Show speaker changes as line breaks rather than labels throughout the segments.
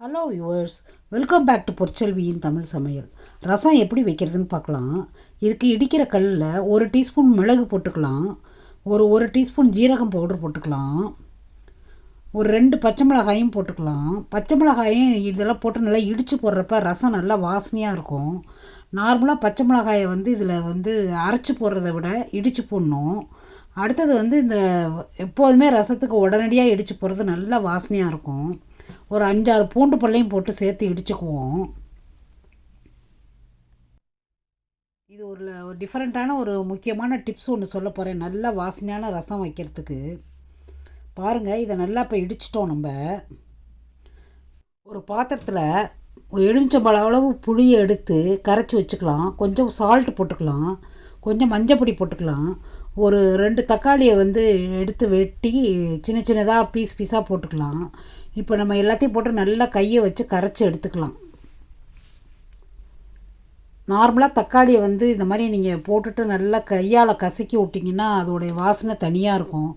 Hello viewers, welcome back to பொற்செல்வியின் தமிழ் சமையல். ரசம் எப்படி வைக்கிறதுன்னு பார்க்கலாம். இதுக்கு இடிக்கிற கல்லில் 1 டீஸ்பூன் மிளகு போட்டுக்கலாம், ஒரு டீஸ்பூன் ஜீரகம் பவுடர் போட்டுக்கலாம், ஒரு 2 பச்சை மிளகாயும் போட்டுக்கலாம். பச்சை மிளகாயும் இதெல்லாம் போட்டு நல்லா இடித்து போடுறப்ப ரசம் நல்லா வாசனையாக இருக்கும். நார்மலாக பச்சை மிளகாயை இதில் அரைச்சி போடுறத விட இடித்து போடணும். அடுத்தது இந்த எப்போதுமே ரசத்துக்கு உடனடியாக இடித்து போடுறது நல்லா வாசனையாக இருக்கும். ஒரு 5-6 பூண்டு பல்லையும் போட்டு சேர்த்து இடிச்சுக்குவோம். இது ஒரு டிஃப்ரெண்ட்டான ஒரு முக்கியமான டிப்ஸ் ஒன்று சொல்ல போகிறேன், நல்ல வாசனையான ரசம் வைக்கிறதுக்கு. பாருங்கள், இதை நல்லா இப்போ இடிச்சிட்டோம். நம்ம ஒரு பாத்திரத்தில் எலுமிச்சம்பழம் அளவு புளியை எடுத்து கரைச்சி வச்சுக்கலாம். கொஞ்சம் சால்ட் போட்டுக்கலாம், கொஞ்சம் மஞ்சப்பொடி போட்டுக்கலாம். ஒரு 2 தக்காளியை எடுத்து வெட்டி சின்ன சின்னதாக பீஸாக போட்டுக்கலாம். இப்போ நம்ம எல்லாத்தையும் போட்டு நல்லா கையை வச்சு கரைச்சி எடுத்துக்கலாம். நார்மலாக தக்காளியை இந்த மாதிரி நீங்கள் போட்டுட்டு நல்லா கையால் கசக்கி விட்டிங்கன்னா அதோடைய வாசனை தனியாக இருக்கும்.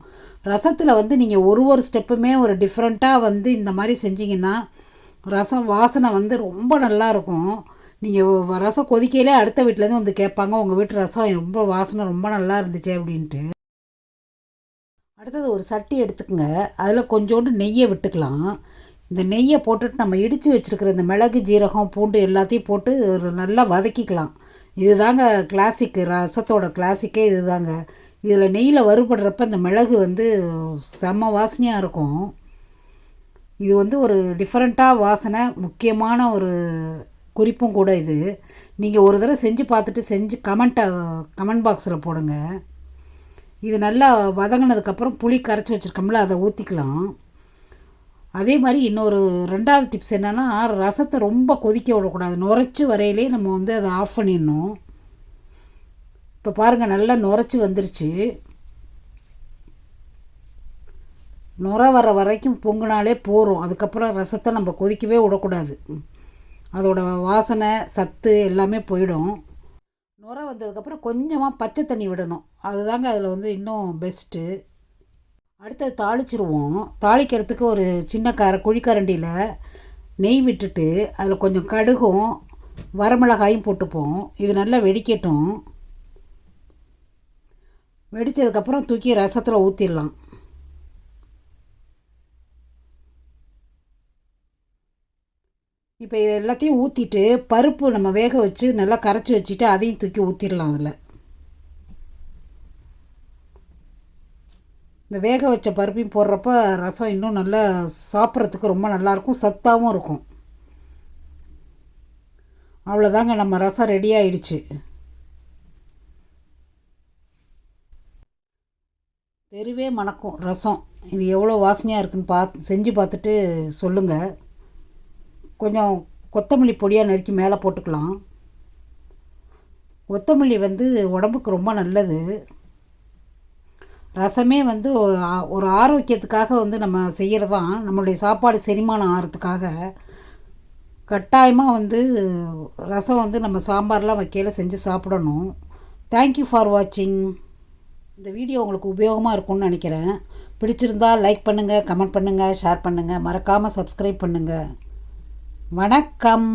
ரசத்தில் நீங்கள் ஒரு ஸ்டெப்புமே ஒரு டிஃப்ரெண்ட்டாக இந்த மாதிரி செஞ்சிங்கன்னா ரசம் வாசனை ரொம்ப நல்லாயிருக்கும். நீங்கள் ரசம் கொதிக்கையிலே அடுத்த வீட்டிலேருந்து கேட்பாங்க, உங்கள் வீட்டு ரசம் ரொம்ப வாசனை ரொம்ப நல்லா இருந்துச்சு அப்படின்ட்டு. அடுத்தது ஒரு சட்டி எடுத்துக்கோங்க, அதில் கொஞ்சோண்டு நெய்யை விட்டுக்கலாம். இந்த நெய்யை போட்டுட்டு நம்ம இடித்து வச்சுருக்கிற இந்த மிளகு ஜீரகம் பூண்டு எல்லாத்தையும் போட்டு நல்லா வதக்கிக்கலாம். இது தாங்க கிளாசிக்கு, ரசத்தோட கிளாசிக்கே இது தாங்க. இதில் நெய்யில் வறுபடுறப்ப இந்த மிளகு செம்ம வாசனையாக இருக்கும். இது ஒரு டிஃப்ரெண்ட்டாக வாசனை, முக்கியமான ஒரு குறிப்பும் கூட இது. நீங்கள் ஒரு தடவை செஞ்சு பார்த்துட்டு கமெண்ட் பாக்ஸில் போடுங்க. இது நல்லா வதங்கினதுக்கப்புறம் புளி கரைச்சி வச்சுருக்கோம்ல, அதை ஊற்றிக்கலாம். அதே மாதிரி இன்னொரு 2வது டிப்ஸ் என்னென்னா, ரசத்தை ரொம்ப கொதிக்க விடக்கூடாது. நுரைச்சி வரையிலே நம்ம அதை ஆஃப் பண்ணிடணும். இப்போ பாருங்கள், நல்லா நுரைச்சி வந்துருச்சு. நுரை வர வரைக்கும் பொங்குனாலே போகிறோம். அதுக்கப்புறம் ரசத்தை நம்ம கொதிக்கவே விடக்கூடாது. அதோட வாசனை சத்து எல்லாமே போயிடும். நுரை வந்ததுக்கப்புறம் கொஞ்சமாக பச்சை தண்ணி விடணும். அதுதாங்க அதில் இன்னும் பெஸ்ட்டு. அடுத்தது தாளிச்சிருவோம். தாளிக்கிறதுக்கு ஒரு சின்ன குழிக்கரண்டியில் நெய் விட்டுட்டு அதில் கொஞ்சம் கடுகும் வரமிளகாயும் போட்டுப்போம். இது நல்லா வெடிக்கட்டும். வெடித்ததுக்கப்புறம் தூக்கி ரசத்தில் ஊற்றிடலாம். இப்போ இது எல்லாத்தையும் ஊற்றிட்டு பருப்பு நம்ம வேக வச்சு நல்லா கரைச்சி வச்சுட்டு அதையும் தூக்கி ஊற்றிடலாம். அதில் இந்த வேக வச்ச பருப்பையும் போடுறப்ப ரசம் இன்னும் நல்லா சாப்பிட்றதுக்கு ரொம்ப நல்லாயிருக்கும், சத்தாகவும் இருக்கும். அவ்வளோதாங்க, நம்ம ரசம் ரெடி ஆயிடுச்சு. தெருவே மணக்கும் ரசம். இது எவ்வளோ வாசனையாக இருக்குன்னு செஞ்சு பார்த்துட்டு சொல்லுங்கள். கொஞ்சம் கொத்தமல்லி பொடியாக நறுக்கி மேலே போட்டுக்கலாம். கொத்தமல்லி உடம்புக்கு ரொம்ப நல்லது. ரசமே ஒரு ஆரோக்கியத்துக்காக நம்ம செய்கிறது தான். நம்மளுடைய சாப்பாடு செரிமானம் ஆகிறதுக்காக கட்டாயமாக ரசம் நம்ம சாம்பார்லாம் வைக்கையில் செஞ்சு சாப்பிடணும். தேங்க்யூ ஃபார் வாட்சிங். இந்த வீடியோ உங்களுக்கு உபயோகமாக இருக்கும்னு நினைக்கிறேன். பிடிச்சிருந்தால் லைக் பண்ணுங்கள், கமெண்ட் பண்ணுங்கள், ஷேர் பண்ணுங்கள், மறக்காமல் சப்ஸ்கிரைப் பண்ணுங்கள். வணக்கம்.